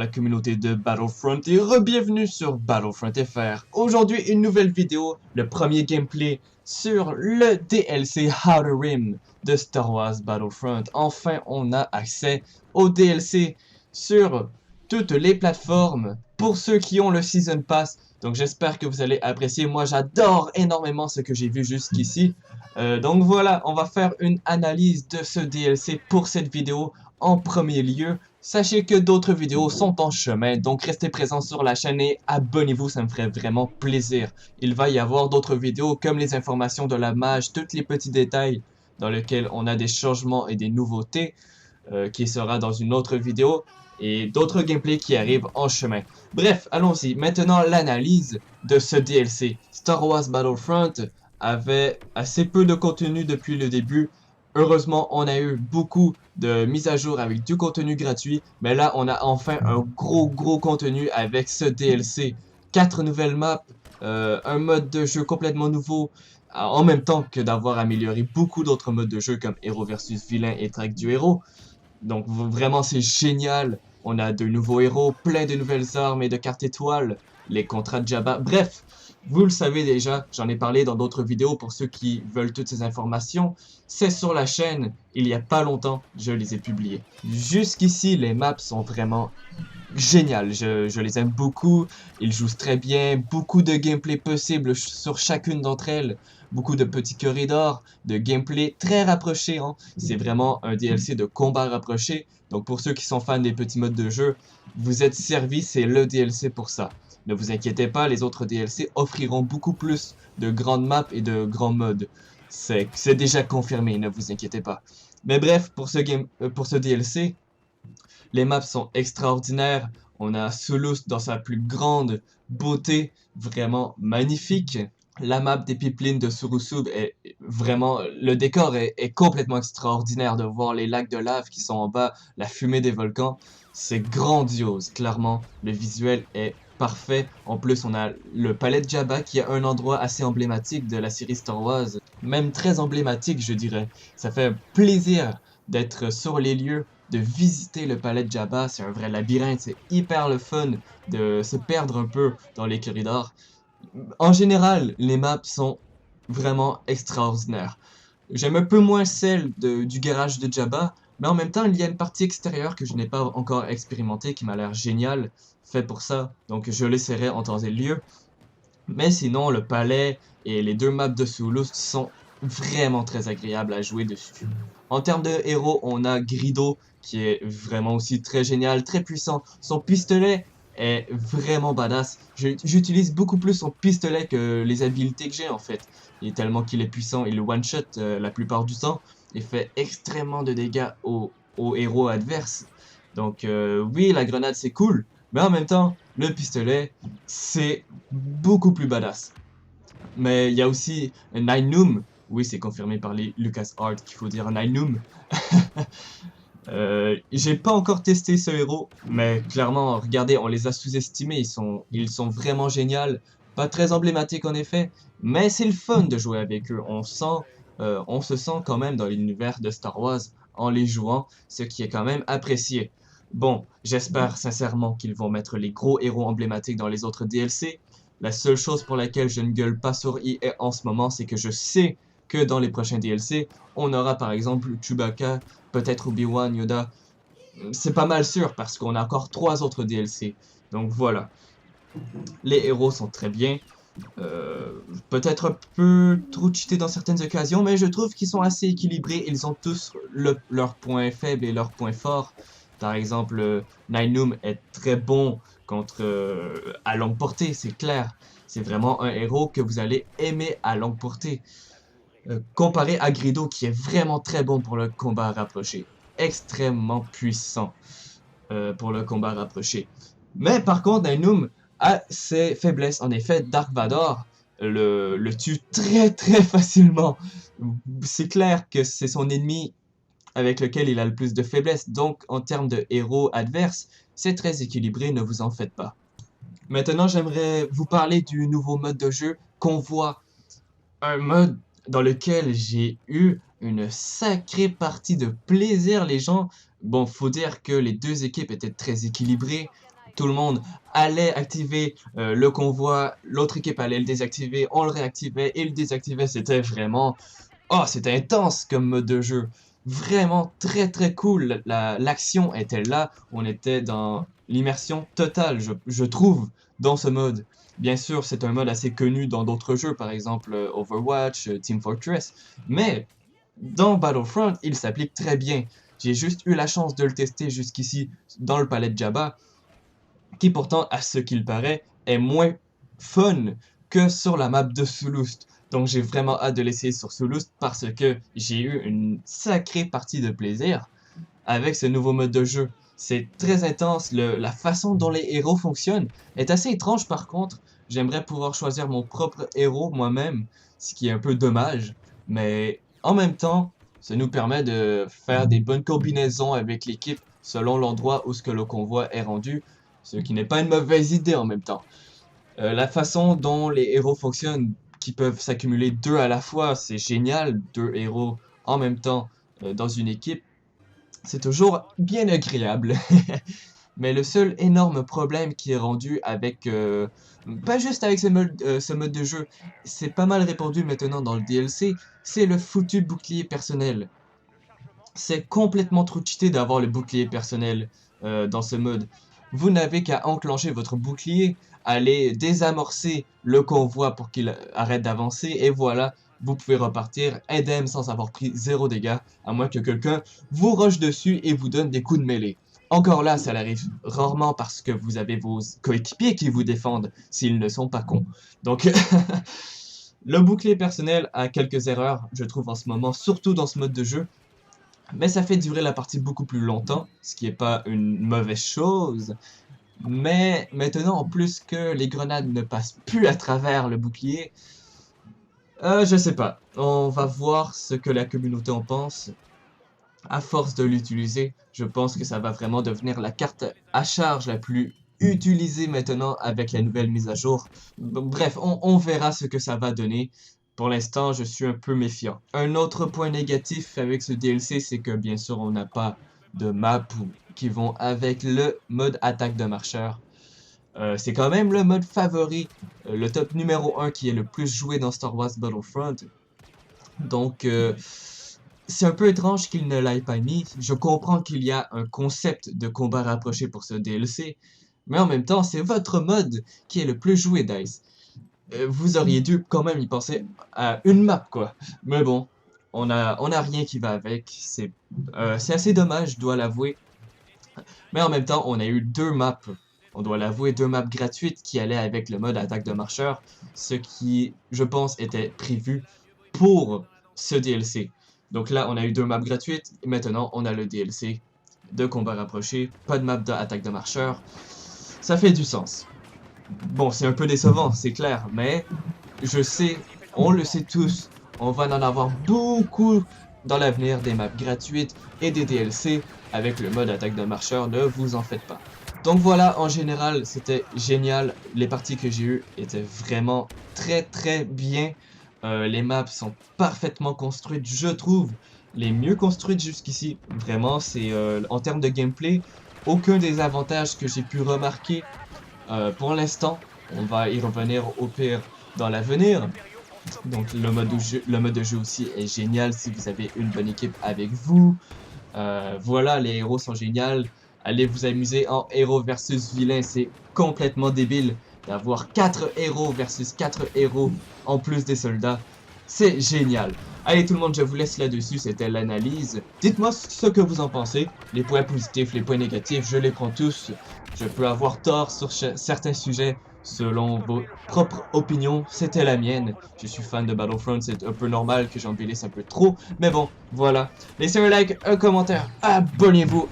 la communauté de Battlefront et re-bienvenue sur Battlefront FR. Aujourd'hui, une nouvelle vidéo, le premier gameplay sur le DLC How to Rim de Star Wars Battlefront. Enfin, on a accès au DLC sur toutes les plateformes pour ceux qui ont le Season Pass. Donc j'espère que vous allez apprécier. Moi, j'adore énormément ce que j'ai vu jusqu'ici. Donc voilà, on va faire une analyse de ce DLC pour cette vidéo en premier lieu. Sachez que d'autres vidéos sont en chemin, donc restez présents sur la chaîne et abonnez-vous, ça me ferait vraiment plaisir. Il va y avoir d'autres vidéos comme les informations de la mage, tous les petits détails dans lesquels on a des changements et des nouveautés qui sera dans une autre vidéo et d'autres gameplays qui arrivent en chemin. Bref, allons-y. Maintenant, l'analyse de ce DLC. Star Wars Battlefront avait assez peu de contenu depuis le début. Heureusement, on a eu beaucoup de mises à jour avec du contenu gratuit, mais là, on a enfin un gros contenu avec ce DLC. 4 nouvelles maps, un mode de jeu complètement nouveau, en même temps que d'avoir amélioré beaucoup d'autres modes de jeu comme héros versus vilain et traque du héros. Donc vraiment, c'est génial. On a de nouveaux héros, plein de nouvelles armes et de cartes étoiles, les contrats de Jabba. Bref, vous le savez déjà, j'en ai parlé dans d'autres vidéos pour ceux qui veulent toutes ces informations. C'est sur la chaîne, il y a pas longtemps, je les ai publiées. Jusqu'ici, les maps sont vraiment géniales. Je les aime beaucoup, ils jouent très bien, beaucoup de gameplay possible sur chacune d'entre elles. Beaucoup de petits corridors, de gameplay très rapproché. Hein. C'est vraiment un DLC de combat rapproché. Donc pour ceux qui sont fans des petits modes de jeu, vous êtes servis, c'est le DLC pour ça. Ne vous inquiétez pas, les autres DLC offriront beaucoup plus de grandes maps et de grands modes. C'est déjà confirmé, ne vous inquiétez pas. Mais bref, pour ce DLC, les maps sont extraordinaires. On a Soullust dans sa plus grande beauté, vraiment magnifique. La map des pipelines de Surusub est vraiment... Le décor est complètement extraordinaire de voir les lacs de lave qui sont en bas, la fumée des volcans. C'est grandiose, clairement. Le visuel est parfait. En plus, on a le palais de Jabba qui est un endroit assez emblématique de la série Star Wars. Même très emblématique, je dirais. Ça fait plaisir d'être sur les lieux, de visiter le palais de Jabba. C'est un vrai labyrinthe, c'est hyper le fun de se perdre un peu dans les corridors. En général, les maps sont vraiment extraordinaires. J'aime un peu moins celle du garage de Jabba, mais en même temps, il y a une partie extérieure que je n'ai pas encore expérimentée qui m'a l'air géniale, fait pour ça, donc je l'essaierai en temps et lieu. Mais sinon, le palais et les deux maps de Soullust sont vraiment très agréables à jouer dessus. En termes de héros, on a Greedo, qui est vraiment aussi très génial, très puissant. Son pistolet est vraiment badass. J'utilise beaucoup plus son pistolet que les habilités que j'ai en fait. Et tellement qu'il est puissant, il one-shot la plupart du temps et fait extrêmement de dégâts aux héros adverses. Donc oui, la grenade c'est cool, mais en même temps, le pistolet c'est beaucoup plus badass. Mais il y a aussi Nine Noom. Oui, c'est confirmé par les LucasArts qu'il faut dire Nine Noom. J'ai pas encore testé ce héros, mais clairement, regardez, on les a sous-estimés, ils sont vraiment géniaux. Pas très emblématiques en effet, mais c'est le fun de jouer avec eux. On se sent quand même dans l'univers de Star Wars en les jouant, ce qui est quand même apprécié. Bon, j'espère sincèrement qu'ils vont mettre les gros héros emblématiques dans les autres DLC. La seule chose pour laquelle je ne gueule pas sur EA en ce moment, c'est que je sais que dans les prochains DLC, on aura par exemple Chewbacca, peut-être Obi-Wan, Yoda. C'est pas mal sûr parce qu'on a encore 3 autres DLC. Donc voilà. Les héros sont très bien. Peut-être un peu trop cheatés dans certaines occasions, mais je trouve qu'ils sont assez équilibrés. Ils ont tous leurs points faibles et leurs points forts. Par exemple, Nine Noom est très bon contre à longue portée, c'est clair. C'est vraiment un héros que vous allez aimer à longue portée. Comparé à Greedo qui est vraiment très bon pour le combat rapproché. Extrêmement puissant pour le combat rapproché. Mais par contre, Nainum a ses faiblesses. En effet, Dark Vador le tue très facilement. C'est clair que c'est son ennemi avec lequel il a le plus de faiblesses. Donc, en termes de héros adverses, c'est très équilibré, ne vous en faites pas. Maintenant, j'aimerais vous parler du nouveau mode de jeu Convoi. Un mode dans lequel j'ai eu une sacrée partie de plaisir, les gens. Bon, faut dire que les deux équipes étaient très équilibrées. Tout le monde allait activer le convoi, l'autre équipe allait le désactiver, on le réactivait et le désactivait. C'était vraiment... Oh, c'était intense comme mode de jeu. Vraiment très très cool. L'action était là. On était dans l'immersion totale, je trouve, dans ce mode. Bien sûr, c'est un mode assez connu dans d'autres jeux, par exemple Overwatch, Team Fortress. Mais dans Battlefront, il s'applique très bien. J'ai juste eu la chance de le tester jusqu'ici dans le palais de Jabba, qui pourtant, à ce qu'il paraît, est moins fun que sur la map de Soulust. Donc j'ai vraiment hâte de l'essayer sur Soulust parce que j'ai eu une sacrée partie de plaisir avec ce nouveau mode de jeu. C'est très intense, la façon dont les héros fonctionnent est assez étrange par contre. J'aimerais pouvoir choisir mon propre héros moi-même, ce qui est un peu dommage, mais en même temps, ça nous permet de faire des bonnes combinaisons avec l'équipe selon l'endroit où ce que le convoi est rendu, ce qui n'est pas une mauvaise idée en même temps. La façon dont les héros fonctionnent, qui peuvent s'accumuler deux à la fois, c'est génial, deux héros en même temps dans une équipe. C'est toujours bien agréable. Mais le seul énorme problème qui est rendu avec... pas juste avec ce mode de jeu, c'est pas mal répandu maintenant dans le DLC, c'est le foutu bouclier personnel. C'est complètement trop cheaté d'avoir le bouclier personnel dans ce mode. Vous n'avez qu'à enclencher votre bouclier, aller désamorcer le convoi pour qu'il arrête d'avancer, et voilà, vous pouvez repartir indemne sans avoir pris 0 dégâts, à moins que quelqu'un vous rush dessus et vous donne des coups de mêlée. Encore là, ça arrive rarement parce que vous avez vos coéquipiers qui vous défendent, s'ils ne sont pas cons. Donc, le bouclier personnel a quelques erreurs, je trouve en ce moment, surtout dans ce mode de jeu, mais ça fait durer la partie beaucoup plus longtemps, ce qui n'est pas une mauvaise chose. Mais maintenant, en plus que les grenades ne passent plus à travers le bouclier, je sais pas. On va voir ce que la communauté en pense. À force de l'utiliser, je pense que ça va vraiment devenir la carte à charge la plus utilisée maintenant avec la nouvelle mise à jour. Bref, on verra ce que ça va donner. Pour l'instant, je suis un peu méfiant. Un autre point négatif avec ce DLC, c'est que bien sûr, on n'a pas de maps qui vont avec le mode attaque de marcheur. C'est quand même le mode favori, le top numéro 1 qui est le plus joué dans Star Wars Battlefront. Donc, c'est un peu étrange qu'il ne l'ait pas mis. Je comprends qu'il y a un concept de combat rapproché pour ce DLC, mais en même temps, c'est votre mode qui est le plus joué, DICE. Vous auriez dû quand même y penser à une map, quoi. Mais bon, on a rien qui va avec. C'est assez dommage, je dois l'avouer. Mais en même temps, on a eu deux maps, on doit l'avouer, deux maps gratuites qui allaient avec le mode attaque de marcheur, ce qui, je pense, était prévu pour ce DLC. Donc là, on a eu deux maps gratuites, et maintenant, on a le DLC de combat rapproché, pas de map d'attaque de marcheur. Ça fait du sens. Bon, c'est un peu décevant, c'est clair, mais je sais, on le sait tous, on va en avoir beaucoup dans l'avenir, des maps gratuites et des DLC avec le mode attaque de marcheur, ne vous en faites pas. Donc voilà, en général, c'était génial, les parties que j'ai eues étaient vraiment très bien, les maps sont parfaitement construites, je trouve, les mieux construites jusqu'ici, vraiment, c'est en termes de gameplay, aucun des avantages que j'ai pu remarquer pour l'instant, on va y revenir au pire dans l'avenir. Donc le mode de jeu aussi est génial si vous avez une bonne équipe avec vous. Voilà, les héros sont géniaux. Allez vous amuser en héros versus vilain, c'est complètement débile d'avoir 4 héros versus 4 héros en plus des soldats. C'est génial. Allez tout le monde, je vous laisse là-dessus, c'était l'analyse. Dites-moi ce que vous en pensez. Les points positifs, les points négatifs, je les prends tous. Je peux avoir tort sur certains sujets. Selon vos propres opinions, c'était la mienne. Je suis fan de Battlefront, c'est un peu normal que j'embellisse un peu trop. Mais bon, voilà. Laissez un like, un commentaire, abonnez-vous et